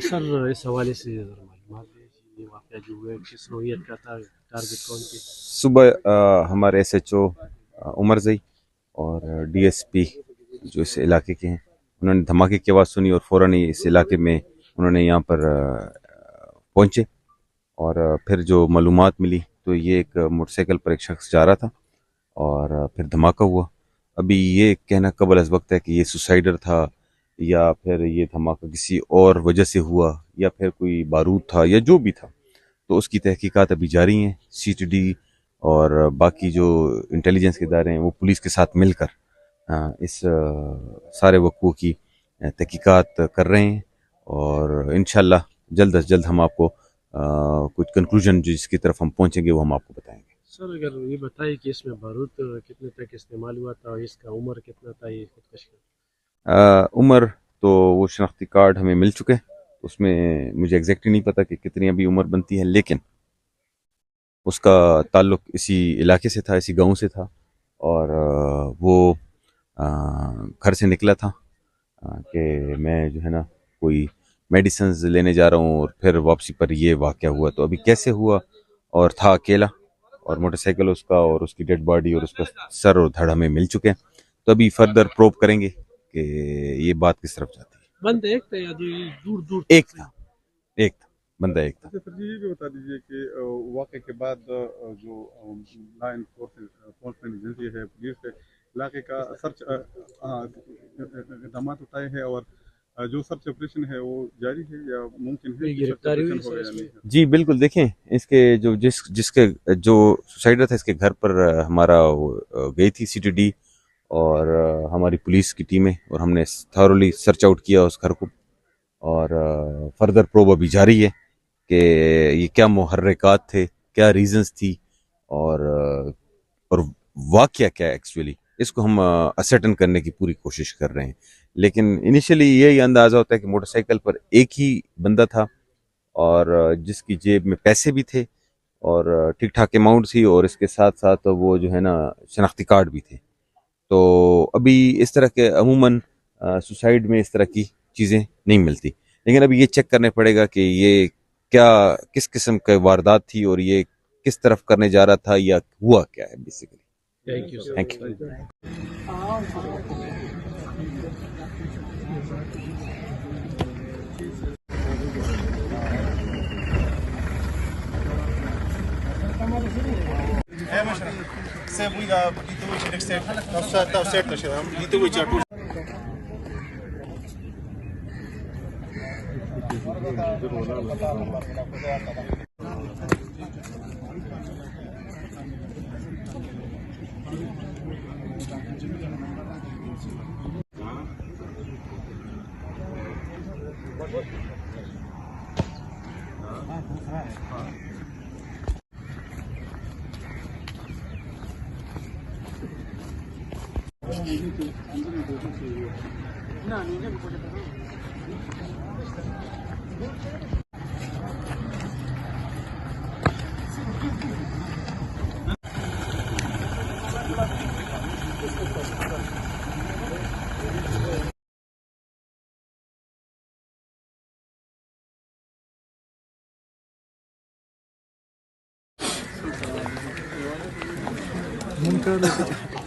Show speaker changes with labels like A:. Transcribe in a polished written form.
A: سر اس حوالے سے ذرا معلومات دیں کہ یہ واقعہ جو ہوا ہے کس نوعیت کا تھا، ٹارگٹ کون تھے؟
B: صبح ہمارے ایس ایچ او عمر زئی اور ڈی ایس پی جو اس علاقے کے ہیں، انہوں نے دھماکے کی آواز سنی اور فوراً ہی اس علاقے میں انہوں نے یہاں پر پہنچے، اور پھر جو معلومات ملی تو یہ ایک موٹر سائیکل پر ایک شخص جا رہا تھا اور پھر دھماکہ ہوا۔ ابھی یہ کہنا قبل از وقت ہے کہ یہ سوسائڈر تھا یا پھر یہ دھماکہ کسی اور وجہ سے ہوا یا پھر کوئی بارود تھا یا جو بھی تھا، تو اس کی تحقیقات ابھی جاری ہیں۔ سی ٹی ڈی اور باقی جو انٹیلیجنس کے ادارے ہیں وہ پولیس کے ساتھ مل کر اس سارے وقوع کی تحقیقات کر رہے ہیں، اور انشاءاللہ جلد از جلد ہم آپ کو کچھ کنکلوژن جس کی طرف ہم پہنچیں گے وہ ہم آپ کو بتائیں گے۔
A: سر اگر یہ بتائیے کہ اس میں بارود کتنے تک استعمال ہوا تھا اور اس کا عمر کتنا تھا یہ خودکش کا؟
B: عمر تو وہ شناختی کارڈ ہمیں مل چکے، اس میں مجھے ایگزیکٹلی نہیں پتا کہ کتنی ابھی عمر بنتی ہے، لیکن اس کا تعلق اسی علاقے سے تھا، اسی گاؤں سے تھا، اور وہ گھر سے نکلا تھا کہ میں جو ہے نا کوئی میڈیسنز لینے جا رہا ہوں، اور پھر واپسی پر یہ واقعہ ہوا۔ تو ابھی کیسے ہوا، اور تھا اکیلا، اور موٹر سائیکل اس کا اور اس کی ڈیڈ باڈی اور اس کا سر اور دھڑ ہمیں مل چکے ہیں، تو ابھی فردر پروب کریں گے کہ یہ بات کس طرف جاتی ہے۔
A: بند ایک تھا یا دور دور
B: ایک تھا، ایک تھا بندہ، ایک تھا۔
C: سر جی یہ بھی بتا دیجیے کہ واقعے کے بعد جو لا انفورسمنٹ ایجنسی ہے، پولیس ہے، علاقے کا سرچ اقدامات اٹھائے ہیں، اور جو سرچ آپریشن ہے وہ جاری ہے یا ممکن ہے کہ سرچ
A: گرفتاری ہوئی
C: آپریشن
A: سر
C: ہوگا یا
A: اس میں؟
C: نہیں ہے؟
B: جی بالکل، دیکھیں اس کے جو جس کے جو سوسائڈر تھا اس کے گھر پر ہمارا گئی تھی سی ٹی ڈی اور ہماری پولیس کی ٹیمیں، اور ہم نے تھارولی سرچ آؤٹ کیا اس گھر کو، اور فردر پروب ابھی جاری ہے کہ یہ کیا محرکات تھے، کیا ریزنز تھی، اور واقعہ کیا ہے ایکچولی، اس کو ہم اسرٹن کرنے کی پوری کوشش کر رہے ہیں۔ لیکن انیشلی یہی اندازہ ہوتا ہے کہ موٹر سائیکل پر ایک ہی بندہ تھا، اور جس کی جیب میں پیسے بھی تھے اور ٹھیک ٹھاک اماؤنٹ تھی، اور اس کے ساتھ ساتھ وہ جو ہے نا شناختی کارڈ بھی تھے۔ تو ابھی اس طرح کے عموماً سوسائڈ میں اس طرح کی چیزیں نہیں ملتی، لیکن ابھی یہ چیک کرنے پڑے گا کہ یہ کیا کس قسم کا واردات تھی اور یہ کس طرف کرنے جا رہا تھا یا ہوا کیا ہے basically.
A: Thank you sir.
B: Thank you.
C: Mumtaz